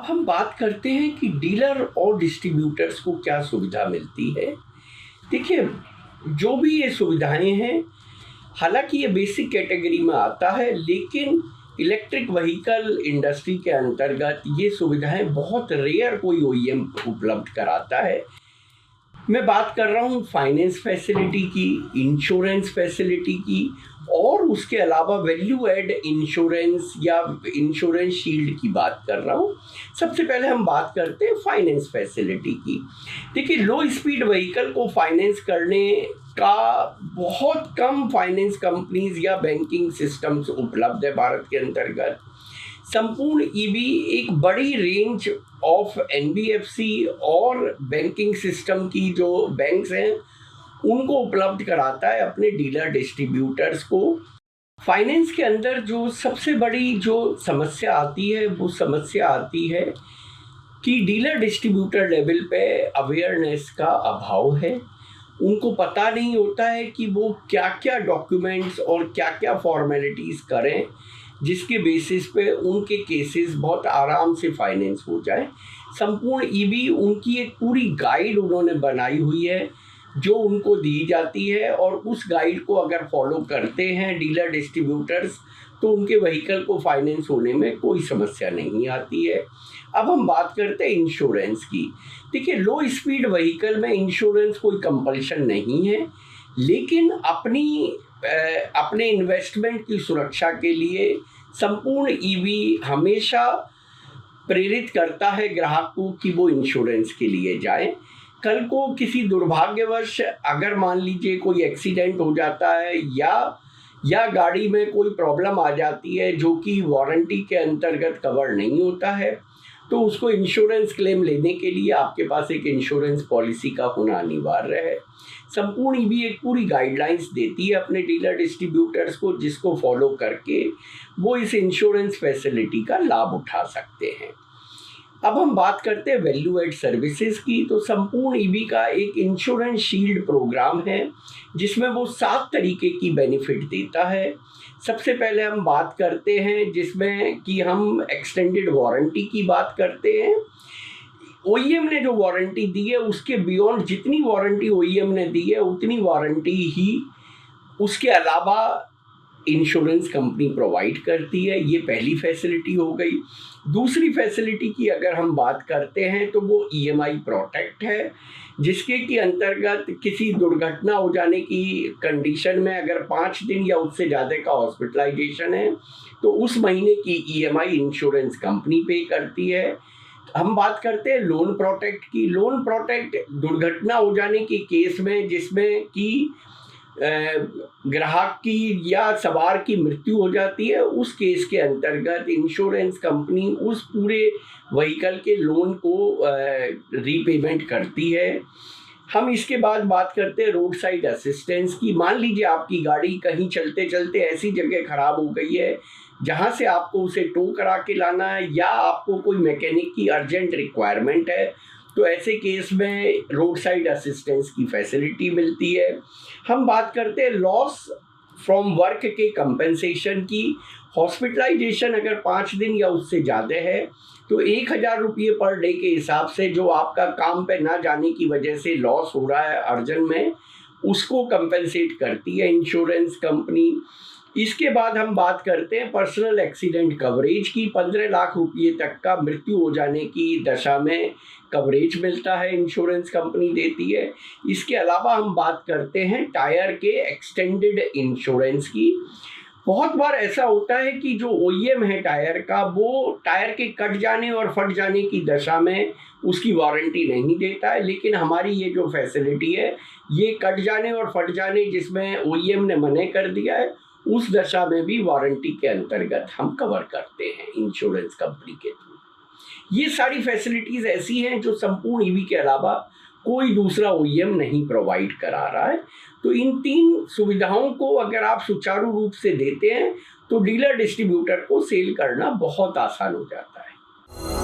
अब हम बात करते हैं कि डीलर और डिस्ट्रीब्यूटर्स को क्या सुविधा मिलती है। देखिए, जो भी ये सुविधाएं हैं, हालांकि ये बेसिक कैटेगरी में आता है, लेकिन इलेक्ट्रिक व्हीकल इंडस्ट्री के अंतर्गत ये सुविधाएं बहुत रेयर कोई ओईएम उपलब्ध कराता है। मैं बात कर रहा हूँ फाइनेंस फैसिलिटी की, इंश्योरेंस फैसिलिटी की, और उसके अलावा वैल्यू एड इंश्योरेंस या इंश्योरेंस शील्ड की बात कर रहा हूँ। सबसे पहले हम बात करते हैं फाइनेंस फैसिलिटी की। देखिए, लो स्पीड व्हीकल को फाइनेंस करने का बहुत कम फाइनेंस कंपनीज या बैंकिंग सिस्टम्स उपलब्ध है भारत के अंतर्गत। संपूर्ण ईवी एक बड़ी रेंज ऑफ एनबीएफसी और बैंकिंग सिस्टम की जो बैंक्स हैं उनको उपलब्ध कराता है अपने डीलर डिस्ट्रीब्यूटर्स को। फाइनेंस के अंदर जो सबसे बड़ी जो समस्या आती है वो समस्या आती है कि डीलर डिस्ट्रीब्यूटर लेवल पे अवेयरनेस का अभाव है। उनको पता नहीं होता है कि वो क्या क्या डॉक्यूमेंट्स और क्या क्या फॉर्मेलिटीज़ करें जिसके बेसिस पे उनके केसेस बहुत आराम से फाइनेंस हो जाए। संपूर्ण ईवी उनकी एक पूरी गाइड उन्होंने बनाई हुई है जो उनको दी जाती है, और उस गाइड को अगर फॉलो करते हैं डीलर डिस्ट्रीब्यूटर्स तो उनके व्हीकल को फाइनेंस होने में कोई समस्या नहीं आती है। अब हम बात करते हैं इंश्योरेंस की। देखिए, लो स्पीड व्हीकल में इंश्योरेंस कोई कंपल्शन नहीं है, लेकिन अपने इन्वेस्टमेंट की सुरक्षा के लिए संपूर्ण ईवी हमेशा प्रेरित करता है ग्राहक को कि वो इंश्योरेंस के लिए जाए। कल को किसी दुर्भाग्यवश अगर मान लीजिए कोई एक्सीडेंट हो जाता है या गाड़ी में कोई प्रॉब्लम आ जाती है जो कि वारंटी के अंतर्गत कवर नहीं होता है, तो उसको इंश्योरेंस क्लेम लेने के लिए आपके पास एक इंश्योरेंस पॉलिसी का होना अनिवार्य है। संपूर्ण ईवी एक पूरी गाइडलाइंस देती है अपने डीलर डिस्ट्रीब्यूटर्स को, जिसको फॉलो करके वो इस इंश्योरेंस फैसिलिटी का लाभ उठा सकते हैं। अब हम बात करते हैं वैल्यू एड सर्विसेज की। तो संपूर्ण ईवी का एक इंश्योरेंस शील्ड प्रोग्राम है जिसमें वो 7 तरीके की बेनिफिट देता है। सबसे पहले हम बात करते हैं जिसमें कि हम एक्सटेंडेड वारंटी की बात करते हैं। ओईएम ने जो वारंटी दी है उसके बियॉन्ड जितनी वारंटी ओईएम ने दी है उतनी वारंटी ही उसके अलावा इंश्योरेंस कंपनी प्रोवाइड करती है। ये पहली फैसिलिटी हो गई। दूसरी फैसिलिटी की अगर हम बात करते हैं तो वो ईएमआई प्रोटेक्ट है, जिसके की अंतर्गत किसी दुर्घटना हो जाने की कंडीशन में अगर 5 दिन या उससे ज़्यादा का हॉस्पिटलाइजेशन है तो उस महीने की ईएमआई इंश्योरेंस कंपनी पे करती है। हम बात करते हैं लोन प्रोटेक्ट की। लोन प्रोटेक्ट दुर्घटना हो जाने के केस में जिसमें कि ग्राहक की या सवार की मृत्यु हो जाती है, उस केस के अंतर्गत इंश्योरेंस कंपनी उस पूरे व्हीकल के लोन को रीपेमेंट करती है। हम इसके बाद बात करते हैं रोड साइड असिस्टेंस की। मान लीजिए आपकी गाड़ी कहीं चलते चलते ऐसी जगह खराब हो गई है जहां से आपको उसे टो करा के लाना है या आपको कोई मैकेनिक की अर्जेंट रिक्वायरमेंट है, तो ऐसे केस में रोड साइड असिस्टेंस की फैसिलिटी मिलती है। हम बात करते हैं लॉस फ्रॉम वर्क के कंपेंसेशन की। हॉस्पिटलाइजेशन अगर 5 दिन या उससे ज़्यादा है तो 1000 रुपये पर डे के हिसाब से जो आपका काम पे ना जाने की वजह से लॉस हो रहा है अर्जेंट में, उसको कंपेंसेट करती है इंश्योरेंस कंपनी। इसके बाद हम बात करते हैं पर्सनल एक्सीडेंट कवरेज की। 15 लाख रुपये तक का मृत्यु हो जाने की दशा में कवरेज मिलता है, इंश्योरेंस कंपनी देती है। इसके अलावा हम बात करते हैं टायर के एक्सटेंडेड इंश्योरेंस की। बहुत बार ऐसा होता है कि जो ओईएम है टायर का, वो टायर के कट जाने और फट जाने की दशा में उसकी वारंटी नहीं देता है, लेकिन हमारी ये जो फैसिलिटी है ये कट जाने और फट जाने जिसमें ओईएम ने मना कर दिया है उस दशा में भी वारंटी के अंतर्गत हम कवर करते हैं इंश्योरेंस कंपनी के थ्रू। ये सारी फैसिलिटीज़ ऐसी हैं जो संपूर्ण ईवी के अलावा कोई दूसरा ओईएम नहीं प्रोवाइड करा रहा है। तो इन 3 सुविधाओं को अगर आप सुचारू रूप से देते हैं तो डीलर डिस्ट्रीब्यूटर को सेल करना बहुत आसान हो जाता है।